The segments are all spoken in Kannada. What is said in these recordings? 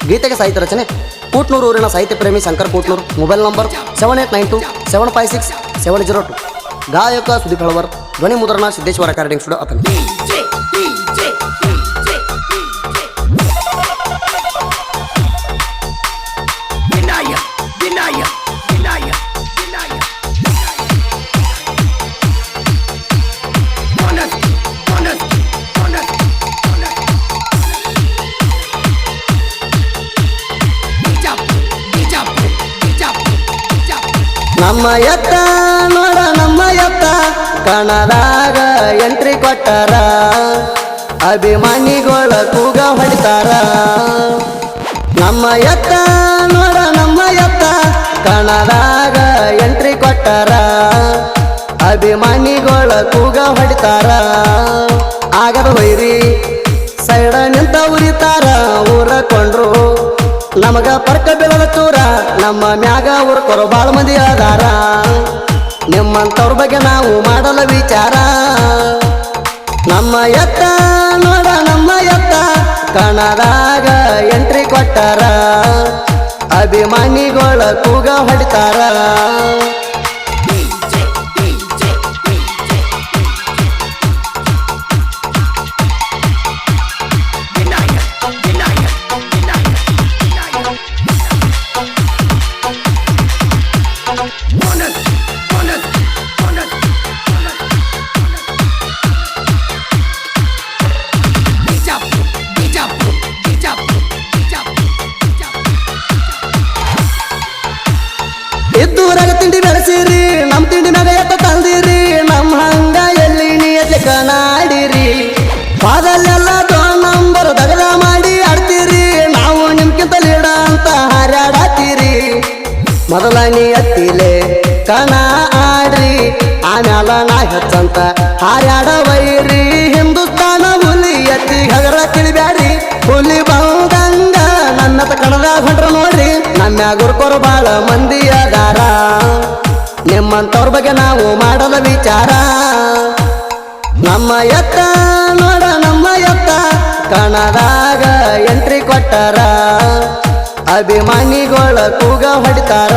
ಗೀತೆಗೆ ಸಾಹಿತ್ಯ ರಚನೆ ಕೂಟ್ನೂರು ಊರಿನ ಸಾಹಿತ್ಯ ಪ್ರೇಮಿ ಶಂಕರ್ ಕೂಟ್ನೂರು. Mobile number 7892755702. ಗಾಯಕ ಸುದೀಪ್ ಹಳವರ್. ಧ್ವನಿ ಮುದ್ರಣ ಸಿದ್ದೇಶ್ವರ ರೆಕಾರ್ಡಿಂಗ್ ಸ್ಟುಡಿಯೋ ಅತನಿ. ನಮ್ಮ ಎತ್ತ ನೋಡ ನಮ್ಮ ಎತ್ತ ಕಣದಾಗ ಎಂಟ್ರಿ ಕೊಟ್ಟಾರ, ಅಭಿಮಾನಿಗಳ ಕೂಗ ಹೊಡಿತಾರ. ನಮ್ಮ ಎತ್ತ ನೋಡ ನಮ್ಮ ಎತ್ತ ಕಣದಾಗ ಎಂಟ್ರಿ ಕೊಟ್ಟಾರ, ಅಭಿಮಾನಿಗಳ ಕೂಗ ಹೊಡಿತಾರ. ಆಗದ ಹೊಯ್ರಿ ಸೈಡ ನಿಂತ ಉರಿತಾರ, ಊರ ಕೊಂಡ್ರು ನಮಗ ಪರ್ಕ ಬೆಳದ ಚೂರ. ನಮ್ಮ ಮ್ಯಾಗ ಊರ್ಕೊರು ಬಾಳ ಮಂದಿ ಅದಾರ, ನಿಮ್ಮಂತವ್ರ ಬಗ್ಗೆ ನಾವು ಮಾಡಲ ವಿಚಾರ. ನಮ್ಮ ಎತ್ತ ನೋಡ ನಮ್ಮ ಎತ್ತ ಕಣದಾಗ ಎಂಟ್ರಿ ಕೊಟ್ಟಾರ, ಅಭಿಮಾನಿಗಳ ಕೂಗ ಹೊಡಿತಾರ. ಇದ್ದೂರಾಗ ತಿಂಡಿ ಬೆಳೆಸಿರಿ, ನಮ್ಮ ತಿಂಡಿ ಮ್ಯಾಗ ಎತ್ತ ತಂದಿರಿ. ನಮ್ಮ ಹಂಗ ಎಲ್ಲಿ ನೀ ಎದ್ಲಿಕ್ಕ ನಾಡಿರಿ, ಪಾದಲ್ಲೆಲ್ಲ ನಂಬರ್ ದಗದ ಮಾಡಿ ಆಡ್ತೀರಿ. ನಾವು ನಿಮ್ಗಿಂತ ಲೀಡ ಅಂತ ಹಾರಾಡತ್ತೀರಿ. ಮೊದಲ ನೀ ಎತ್ತಿಲೆ ಕಣ ಆಡ್ರಿ, ಆಮ್ಯಾಲ ನಾ ಹೆಚ್ಚಂತ ಹಾರಾಡ ವೈರಿ. ಹಿಂದೂಸ್ತಾನ ಹುಲಿ ಎತ್ತಿ ಹಗರ ತಿಳಿಬ್ಯಾಡ್ರಿ, ಹುಲಿ ಬಂದಂಗ ನನ್ನತ ಕಣದಾಗ ಹೊಂಟ್ರ ನೋಡ್ರಿ. ನಮ್ಮ ಗುರ್ಕೊರು ಬಾಳ ಮಂದಿ ಅದಾರ, ನಿಮ್ಮಂತವ್ರ ಬಗ್ಗೆ ನಾವು ಮಾಡಲ ವಿಚಾರ. ನಮ್ಮ ಎತ್ತ ನೋಡ ನಮ್ಮ ಎತ್ತ ಕಣದಾಗ ಎಂಟ್ರಿ ಕೊಟ್ಟಾರ, ಅಭಿಮಾನಿಗಳ ಕೂಗ ಹೊಡಿತಾರ.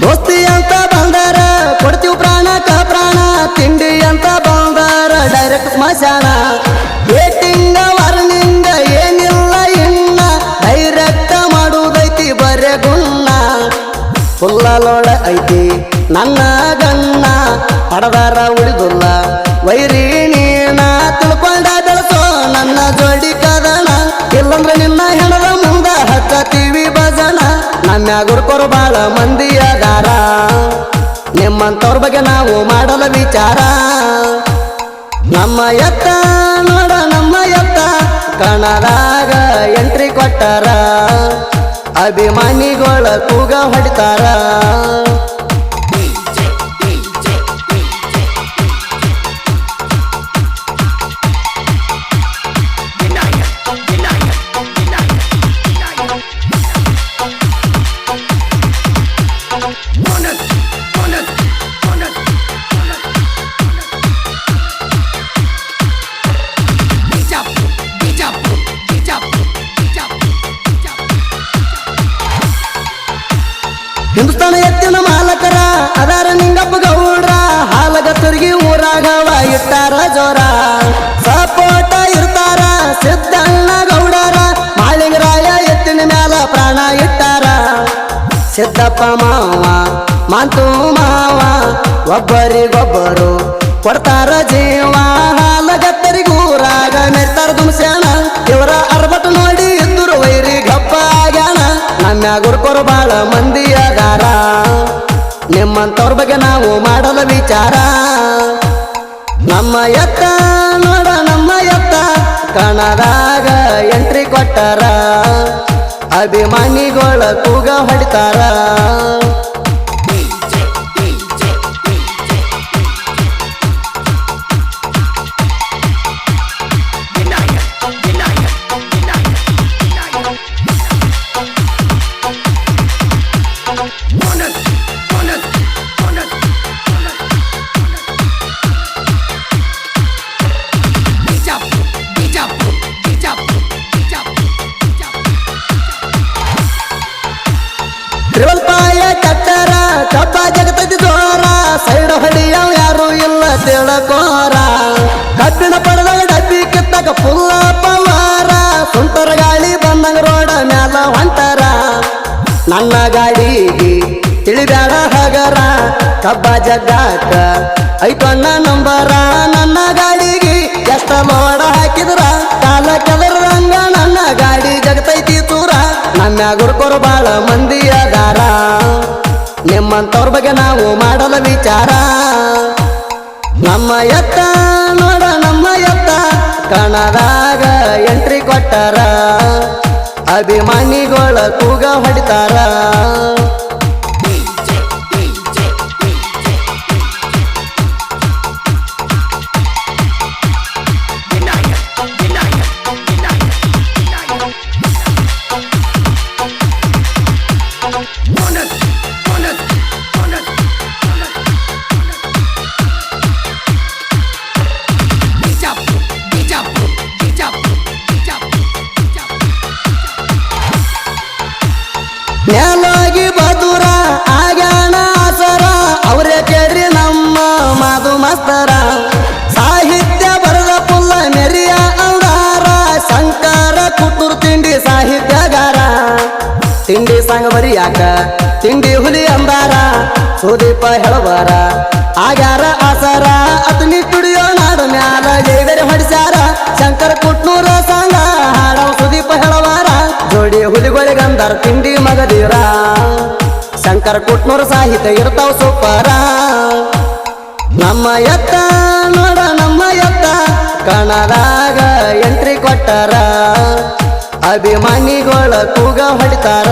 ದೋಸ್ತಿ ಅಂತ ಬಂದಾರ ಕೊಡ್ತೀವಿ ಪ್ರಾಣಕ ಪ್ರಾಣ, ತಿಂಡಿ ಅಂತ ಬಂದಾರ ಡೈರೆಕ್ಟ್ ಸ್ಮಶಾನ. ವೇಟಿಂಗ ವಾರ್ನಿಂಗ ಏನಿಲ್ಲ ಇನ್ನ, ಡೈರೆಕ್ಟ್ ಮಾಡುವುದೈತಿ ಬರೇ ಗುಣ್ಣ. ಫುಲ್ಲ ಲೋಡ ಐತಿ ನನ್ನ ಗಣ್ಣ, ಪಡದಾರ ಉಳಿದುಲ್ಲ ವೈರಿ ನೀನ. ತಿಳ್ಕೊಂಡ ಬೆಳಸೋ ನನ್ನ ಜೋಡಿ ಕದನ, ಇಲ್ಲಂದ್ರೆ ನಿನ್ನ ಹೆಣದ ಮುಂದ ಹಚ್ಚತೀವಿ ಭಜನ. ನಮ್ಮ ಗುರ್ಕೊರು ಬಾಳ ಮಂದಿ ಅದಾರ, ನಿಮ್ಮಂತವ್ರ ಬಗ್ಗೆ ನಾವು ಮಾಡಲ ವಿಚಾರ. ನಮ್ಮ ಎತ್ತ ನೋಡ ನಮ್ಮ ಎತ್ತ ಕಣದಾಗ ಎಂಟ್ರಿ ಕೊಟ್ಟಾರ, ಅಭಿಮಾನಿಗಳ ಕೂಗ ಹೊಡಿತಾರ. ಹಿಂದೂಸ್ತಾನ ಎತ್ತಿನ ಮಾಲಕರ ಅದಾರ ನಿಂಗಪ್ಪ ಗೌಡ್ರ, ಹಾಲಗತ್ತರಿಗೆ ಊರಾಗವ ಇಟ್ಟಾರ ಜೋರ. ಸಪೋಟ ಇರ್ತಾರ ಸಿದ್ದಣ್ಣ ಗೌಡರ, ಮಾಳಿಂಗರಾಯ ಎತ್ತಿನ ಮ್ಯಾಲ ಪ್ರಾಣ ಇಟ್ಟಾರ. ಸಿದ್ದಪ್ಪ ಮಾವ ಮಾಂತು ಮಾವ ಒಬ್ಬರಿಗೊಬ್ಬರು ಕೊಡ್ತಾರ ಜೀವ. ಹಾಲಗತ್ತರಿಗೆ ಊರಾಗ ಮೆರ್ತಾರ ದುಮ್ಸ್ಯಾಣ, ಇವರ ಅರ್ಬಟ್ ನೋಡಿ ಇದ್ದರು ವೈರಿ ಗಪ್ಪ ಆಗ್ಯಾಣ. ನಮ್ಮ ಗುರ್ಕೊರು ಬಾಳ ಮಂದಿ ಅದಾರ, ನಿಮ್ಮಂತವ್ರ ಬಗ್ಗೆ ನಾವು ಮಾಡಲ ವಿಚಾರ. ನಮ್ಮ ಎತ್ತ ನೋಡ ನಮ್ಮ ಎತ್ತ ಕಣದಾಗ ಎಂಟ್ರಿ ಕೊಟ್ಟಾರ, ಅಭಿಮಾನಿಗಳ ಕೂಗ ಹೊಡಿತಾರ ತ್ರಿವಲ್ಪಾಯ ಕಟ್ಟರ ಕಬ್ಬ ಜಗತದ ಜೋರ ಸೈಡ್ ಹೊಡಿಯವ್ ಯಾರು ಇಲ್ಲ ತಿಳಕೋರ ಕಬ್ಬಿಣ ಪಡೆದಾಗ ಡಬ್ಬಿ ಕಿತ್ತಾಗ ಫುಲ್ಲ ಪವಾರ ಸುಂಟರ ಗಾಳಿ ಬಂದಂಗ ರೋಡ ಮ್ಯಾಲ ಹೊಂಟರ ನನ್ನ ಗಾಡಿಗೆ ತಿಳಿಬ್ಯಾಡ ಹಗರ ಕಬ್ಬ ಜಗ್ಗಾಕ ಐತಣ್ಣ ನಂಬರ ನನ್ನ ಗಾಡಿಗೆ ಎಷ್ಟ ಲೋಡ ಹಾಕಿದ್ರ ಕಾಲ ಕೆದರಂಗ ನನ್ನ ಗಾಡಿ ಜಗತೈತಿ ತೂರ ನಮ್ಮ ಗುರುಕೊರು ಬಾಳ ಮಂದಿ ಅದಾರ ನಿಮ್ಮಂತವ್ರ ಬಗ್ಗೆ ನಾವು ಮಾಡಲ ವಿಚಾರ ನಮ್ಮ ಎತ್ತ ನೋಡ ನಮ್ಮ ಎತ್ತ ಕಣದಾಗ ಎಂಟ್ರಿ ಕೊಟ್ಟಾರ ಅಭಿಮಾನಿಗಳ ಕೂಗ ಹೊಡಿತಾರ ನ್ಯಾಲೋಗಿ ಬದುರ ಆಗ್ಯಾಣ ಆಸರ ಅವರೇ ಕೇಳ್ರಿ ನಮ್ಮ ಮಾದು ಮಾಸ್ತರ ಸಾಹಿತ್ಯ ಬರದ ಪುಲ್ಲ ಮೆರಿಯ ಅಂದಾರ ಶಂಕರ ಕುಟ್ಟೂರು ತಿಂಡಿ ಸಾಹಿತ್ಯಗಾರ ತಿಂಡಿ ಸಂಗ ಬರಿಯಾಕ ತಿಂಡಿ ಹುಲಿ ಅಂದಾರ ಸುದೀಪ ಹೇಳಬಾರ ಆಗ್ಯಾರ ಆಸರ ಅತನಿ ಸ್ಟುಡಿಯೋ ನಾಡು ಮ್ಯಾಲ ಜೈಗರಿ ಹೊಡಿಸ್ಯಾರ ಶಂಕರ ಕುಟ್ನೂರ ಸಂಗ ಹಾಡವ ಸುದೀಪ ಹೇಳವಾರ ಜೋಡಿ ಹುಲಿಗಳಿಗಂದಾರ ತಿಂಡಿ ಮಗದೀರ ಶಂಕರ ಕುಟ್ನೂರ ಸಾಹಿತ್ಯ ಇರ್ತಾವ ಸೂಪರ ನಮ್ಮ ಎತ್ತ ನೋಡ ನಮ್ಮ ಎತ್ತ ಕಣದಾಗ ಎಂಟ್ರಿ ಕೊಟ್ಟಾರ ಅಭಿಮಾನಿಗಳ ಕೂಗ ಹೊಡಿತಾರ